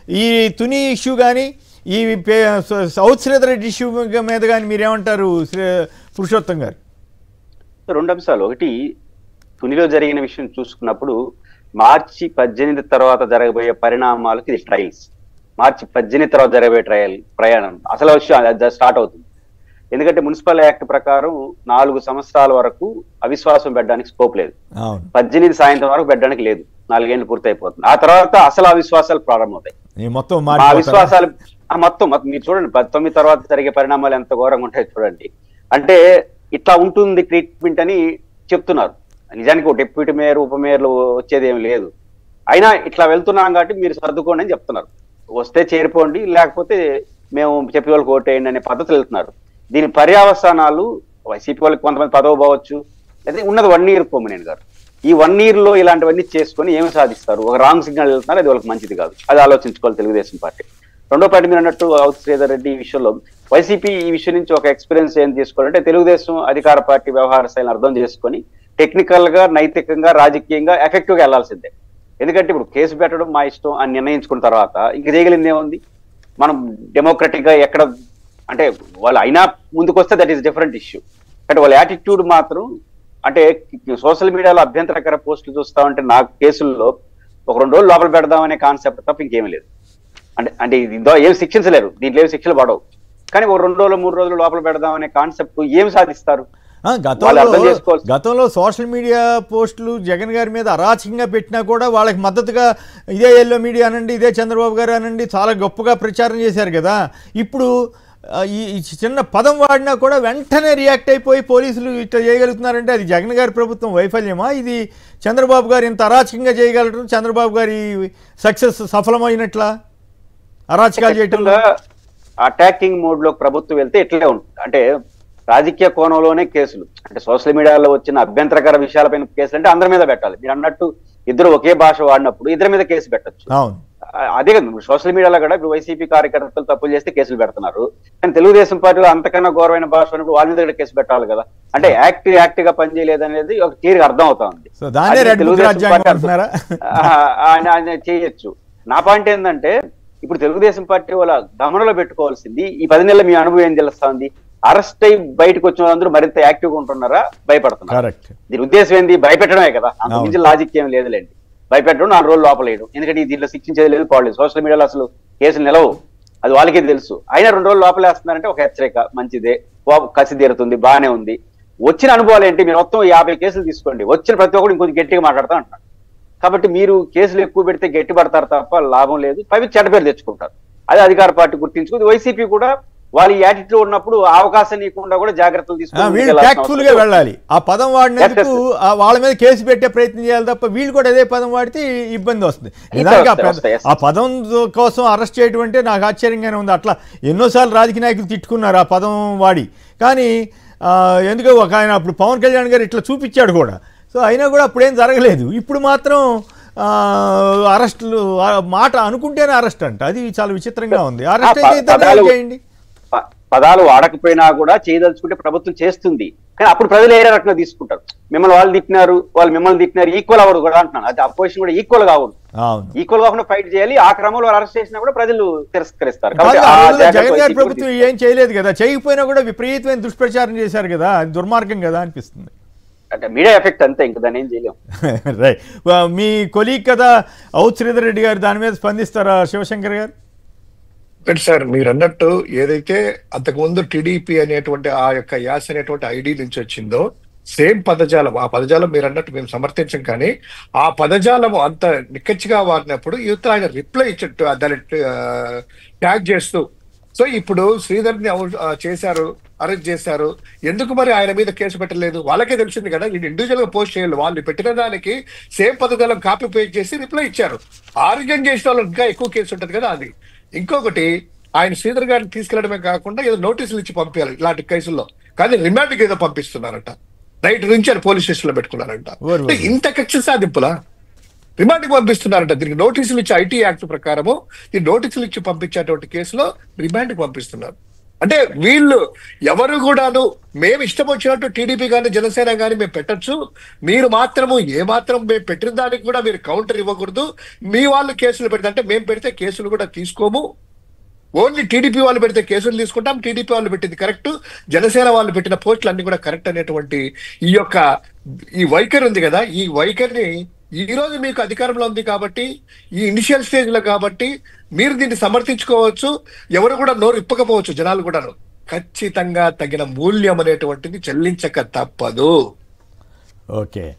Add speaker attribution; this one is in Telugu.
Speaker 1: ఈ తుని ఇష్యూ కానీ ఈ సౌత్ శ్రీధర్ రెడ్డి ఇష్యూ మీద కానీ మీరేమంటారు పురుషోత్తం గారు?
Speaker 2: రెండు అంశాలు. ఒకటి, తునిలో జరిగిన విషయం చూసుకున్నప్పుడు మార్చి 18 తర్వాత జరగబోయే పరిణామాలకు ఇది ట్రయల్స్. మార్చి 18 తర్వాత జరగబోయే ప్రయాణం అసలు విషయం స్టార్ట్ అవుతుంది. ఎందుకంటే మున్సిపల్ యాక్ట్ ప్రకారం 4 సంవత్సరాల వరకు అవిశ్వాసం పెట్టడానికి స్కోప్ లేదు. 18 సాయంత్రం వరకు పెట్టడానికి లేదు. 4 ఏళ్ళు పూర్తయిపోతుంది. ఆ తర్వాత అసలు అవిశ్వాసాలు ప్రారంభమవుతాయి. అవిశ్వాసాలు మొత్తం మీరు చూడండి, 19 తర్వాత జరిగే పరిణామాలు ఎంత ఘోరంగా ఉంటాయో చూడండి. అంటే ఇట్లా ఉంటుంది ట్రీట్మెంట్ అని చెప్తున్నారు. నిజానికి ఒక డిప్యూటీ మేయర్, ఉప మేయర్లు వచ్చేది ఏమి లేదు. అయినా ఇట్లా వెళ్తున్నాం కాబట్టి మీరు సర్దుకోండి అని చెప్తున్నారు. వస్తే చేరిపోండి, లేకపోతే మేము చెప్పే వాళ్ళకి ఓటేయండి అనే పద్ధతులు వెళ్తున్నారు. దీని పర్యావసానాలు వైసీపీ వాళ్ళకి కొంతమంది పదవి పోవచ్చు, అయితే ఉన్నది 1 year పొమ్మనేని గారు. ఈ 1 year లో ఇలాంటివన్నీ చేసుకొని ఏమి సాధిస్తారు? ఒక రాంగ్ సిగ్నల్ వెళ్తున్నారు, అది వాళ్ళకి మంచిది కాదు. అది ఆలోచించుకోవాలి తెలుగుదేశం పార్టీ. రెండో పార్టీ మీరు అన్నట్టు సౌత్ శ్రీధర్ రెడ్డి ఈ విషయంలో వైసీపీ ఈ విషయం నుంచి ఒక ఎక్స్పీరియన్స్ ఏం తీసుకోవాలంటే తెలుగుదేశం అధికార పార్టీ వ్యవహార శైలిని అర్థం చేసుకొని టెక్నికల్ గా, నైతికంగా, రాజకీయంగా ఎఫెక్టివ్ గా వెళ్లాల్సిందే. ఎందుకంటే ఇప్పుడు కేసు పెట్టడం మా ఇష్టం అని నిర్ణయించుకున్న తర్వాత ఇంక చేయగలిగింది ఏముంది? మనం డెమోక్రటిక్ గా ఎక్కడ అంటే వాళ్ళు అయినా ముందుకు వస్తే దట్ ఈస్ డిఫరెంట్ ఇష్యూ. అంటే వాళ్ళ యాటిట్యూడ్ మాత్రం అంటే సోషల్ మీడియాలో అభ్యంతరకర పోస్టులు చూస్తా ఉంటే నాకు కేసుల్లో ఒక 2 రోజులు లోపల పెడదామనే కాన్సెప్ట్ తప్ప ఇంకేమీ లేదు. అంటే ఇందులో ఏం శిక్షించలేరు, దీంట్లో ఏం శిక్షలు పడవు. కానీ ఒక 2 రోజులు 3 రోజులు లోపల పెడదామనే కాన్సెప్ట్ ఏం సాధిస్తారు?
Speaker 1: గతంలో సోషల్ మీడియా పోస్టులు జగన్ గారి మీద అరాచకంగా పెట్టినా కూడా వాళ్ళకి మద్దతుగా ఇదే ఎల్లో మీడియా అనండి, ఇదే చంద్రబాబు గారు అనండి చాలా గొప్పగా ప్రచారం చేశారు కదా. ఇప్పుడు ఈ చిన్న పదం వాడినా కూడా వెంటనే రియాక్ట్ అయిపోయి పోలీసులు ఇట్లా చేయగలుగుతున్నారంటే అది జగన్ గారి ప్రభుత్వం వైఫల్యమా? ఇది చంద్రబాబు గారు ఇంత అరాచకంగా చేయగలరు? చంద్రబాబు గారి సక్సెస్ సఫలమైనట్లా అరాచకాలు చేయటంలో?
Speaker 2: అటాకింగ్ మోడ్ లో ప్రభుత్వం వెళ్తే ఇట్లే ఉంటుంది. అంటే రాజకీయ కోణంలోనే కేసులు, అంటే సోషల్ మీడియాలో వచ్చిన అభ్యంతరకర విషయాలపైన కేసులు అంటే అందరి మీద పెట్టాలి. మీరు అన్నట్టు ఇద్దరు ఒకే భాష వాడినప్పుడు ఇద్దరి మీద కేసు పెట్టచ్చు. అదే కదా సోషల్ మీడియాలో కూడా ఇప్పుడు వైసీపీ కార్యకర్తలు తప్పులు చేస్తే కేసులు పెడుతున్నారు. కానీ తెలుగుదేశం పార్టీలో అంతకన్నా ఘోరమైన భాష ఉన్నప్పుడు వాళ్ళ మీద కూడా కేసు పెట్టాలి కదా. అంటే యాక్ట్ గా పనిచేయలేదు అనేది ఒక క్లియర్ గా అర్థం అవుతా ఉంది. తెలుగుదేశం పార్టీ ఆయన చేయొచ్చు. నా పాయింట్ ఏంటంటే ఇప్పుడు తెలుగుదేశం పార్టీ వాళ్ళ గమనంలో పెట్టుకోవాల్సింది ఈ 10 నెలల మీ అనుభవం ఏం తెలుస్తా ఉంది? అరెస్ట్ అయి బయటకు వచ్చిన వాళ్ళందరూ మరింత యాక్టివ్ గా ఉంటున్నారా, భయపడుతున్నారు? దీని ఉద్దేశం ఏంది? భయపెట్టడమే కదా. అంత మించి లాజిక్ ఏం లేదులేండి. భయపెట్టడం, 4 రోజులు లోపలేయడం. ఎందుకంటే దీంట్లో శిక్షించేది లేదు, పోలేదు. సోషల్ మీడియాలో అసలు కేసులు నిలవు, అది వాళ్ళకే తెలుసు. అయినా 2 రోజులు లోపలేస్తున్నారంటే ఒక హెచ్చరిక, మంచిదే, కసి తీరుతుంది, బాగానే ఉంది. వచ్చిన అనుభవాలు ఏంటి? మీరు మొత్తం 50 కేసులు తీసుకోండి, వచ్చిన ప్రతి ఒక్కరు ఇంకొంచెం గట్టిగా మాట్లాడతా అంటున్నారు. కాబట్టి మీరు కేసులు ఎక్కువ పెడితే గట్టి పడతారు తప్ప లాభం లేదు, పైకి చెడ్డ పేరు తెచ్చుకుంటారు. అదే అధికార పార్టీ గుర్తించుకుంది. వైసీపీ కూడా వాళ్ళ యాటిట్యూడ్ ఉన్నప్పుడు అవకాశం ఇవ్వకుండా కూడా జాగ్రత్తలు
Speaker 1: తీసుకుని వెళ్ళాలి. ఆ పదం వాడినందుకు వాళ్ళ మీద కేసు పెట్టే ప్రయత్నం చేయాలి తప్ప వీళ్ళు కూడా అదే పదం వాడితే ఇబ్బంది వస్తుంది. ఆ పదం కోసం అరెస్ట్ చేయడం అంటే నాకు ఆశ్చర్యంగానే ఉంది. అట్లా ఎన్నోసార్లు రాజకీయ నాయకులు తిట్టుకున్నారు ఆ పదం వాడి. కానీ ఎందుకో ఒక ఆయన అప్పుడు పవన్ కళ్యాణ్ గారు ఇట్లా చూపించాడు కూడా. సో అయినా కూడా అప్పుడేం జరగలేదు. ఇప్పుడు మాత్రం అరెస్టులు మాట అనుకుంటేనే అరెస్ట్ అంట. అది చాలా విచిత్రంగా ఉంది. అరెస్ట్ అయితే చేయండి.
Speaker 2: పదాలు వాడకపోయినా కూడా చేయదలుచుకుంటే ప్రభుత్వం చేస్తుంది. కానీ అప్పుడు ప్రజలు ఏ రకంగా తీసుకుంటారు? మిమ్మల్ని వాళ్ళు తిట్టినారు, వాళ్ళు మిమ్మల్ని తిట్టినారు, ఈక్వల్ అవ్వదు కూడా అంటున్నాను. అది అపోజిషన్ కూడా ఈక్వల్ కావద్దు. ఈక్వల్ కాకుండా ఫైట్ చేయాలి. ఆ క్రమంలో అరెస్ట్ చేసినా కూడా ప్రజలు తిరస్కరిస్తారు.
Speaker 1: జగన్ గారి ప్రభుత్వం ఏం చేయలేదు కదా. చేయకపోయినా కూడా విపరీతమైన దుష్ప్రచారం చేశారు కదా. అది దుర్మార్గం కదా అనిపిస్తుంది.
Speaker 2: అంటే మీడియా ఎఫెక్ట్ అంతే, ఇంకా దాన్ని ఏం చేయలేము.
Speaker 1: రైట్. మీ కొలీగ్ కదా సౌత్ శ్రీధర్ రెడ్డి గారు, దాని మీద స్పందిస్తారా శివశంకర్ గారు?
Speaker 3: సార్ మీరు అన్నట్టు ఏదైతే అంతకుముందు టీడీపీ అనేటువంటి ఆ యొక్క యాస అనేటువంటి ఐడి నుంచి వచ్చిందో సేమ్ పదజాలం, ఆ పదజాలం మీరు అన్నట్టు మేము సమర్థించం. కానీ ఆ పదజాలం అంత నిక్కచ్చిగా వాడినప్పుడు యువత ఆయన రిప్లై ఇచ్చట్టు దాన్ని ట్యాగ్ చేస్తూ, సో ఇప్పుడు శ్రీధర్ని చేశారు, అరెస్ట్ చేశారు, ఎందుకు మరి ఆయన మీద కేసు పెట్టలేదు? వాళ్ళకే తెలిసింది కదా. ఇది ఇండివిజువల్ గా పోస్ట్ చేయాలి. వాళ్ళు పెట్టిన దానికి సేమ్ పదజాలం కాపీ పేస్ట్ చేసి రిప్లై ఇచ్చారు. ఆర్గ్యం చేసిన వాళ్ళకి ఇంకా ఎక్కువ కేసు ఉంటుంది కదా. అది ఇంకొకటి, ఆయన శ్రీధర్ గారిని తీసుకెళ్లడమే కాకుండా ఏదో నోటీసులు ఇచ్చి పంపించాలి ఇలాంటి కేసుల్లో. కానీ రిమాండ్కి ఏదో పంపిస్తున్నారంట, నైట్ నుంచి ఆయన పోలీస్ స్టేషన్ లో పెట్టుకున్నారంట. ఇంత కక్ష సాధింపులా రిమాండ్కి పంపిస్తున్నారంట. దీనికి నోటీసులు ఇచ్చి ఐటీ యాక్ట్ ప్రకారము ఈ నోటీసులు ఇచ్చి పంపించేటువంటి కేసులో రిమాండ్కి పంపిస్తున్నారు. అంటే వీళ్ళు ఎవరు కూడాను మేము ఇష్టం వచ్చినట్టు టీడీపీ కానీ జనసేన కానీ మేము పెట్టచ్చు, మీరు మాత్రము ఏమాత్రం మేము పెట్టిన దానికి కూడా మీరు కౌంటర్ ఇవ్వకూడదు, మీ వాళ్ళు కేసులు పెడితే అంటే మేము పెడితే కేసులు కూడా తీసుకోము, ఓన్లీ టీడీపీ వాళ్ళు పెడితే కేసులు తీసుకుంటాం, టీడీపీ వాళ్ళు పెట్టింది కరెక్ట్, జనసేన వాళ్ళు పెట్టిన పోస్టులు అన్ని కూడా కరెక్ట్ అనేటువంటి ఈ వైఖరి ఉంది కదా, ఈ వైఖరిని ఈ రోజు మీకు అధికారంలో ఉంది కాబట్టి, ఈ ఇనిషియల్ స్టేజ్ లో కాబట్టి మీరు దీన్ని సమర్థించుకోవచ్చు, ఎవరు కూడా నోరు ఇప్పకపోవచ్చు, జనాలు కూడా ఖచ్చితంగా తగిన మూల్యం అనేటువంటిది చెల్లించక తప్పదు.
Speaker 1: ఓకే.